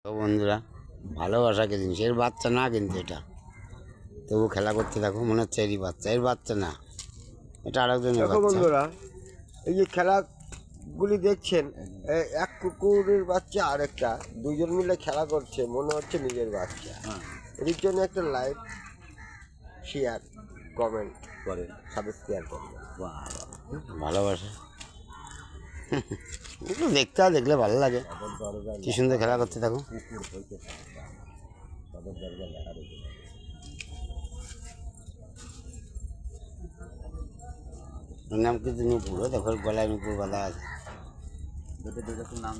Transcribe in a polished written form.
তো বন্ধুরা, ভালোবাসাকে জিনিস এর বাচ্চা না, কিন্তু এটা তবু খেলা করতে থাকো। মনে হচ্ছে এরই বাচ্চা, এর বাচ্চা না, এটা আরেকজনের দেখো বাচ্চা। বন্ধুরা, এই যে খেলাগুলি দেখছেন, এক কুকুরের বাচ্চা আর একটা দুজন মিলে খেলা করছে, মনে হচ্ছে নিজের বাচ্চা। এর জন্য একটা লাইক, শেয়ার, কমেন্ট করে সাবস্ক্রাইব করবেন। ভালোবাসা একটু দেখতে হয়, দেখলে ভালো লাগে। কি সুন্দর খেলা করতে থাকো। ওর নাম কিন্তু নুপুর, দেখো গলায় নুপুর বাঁধা আছে। নাম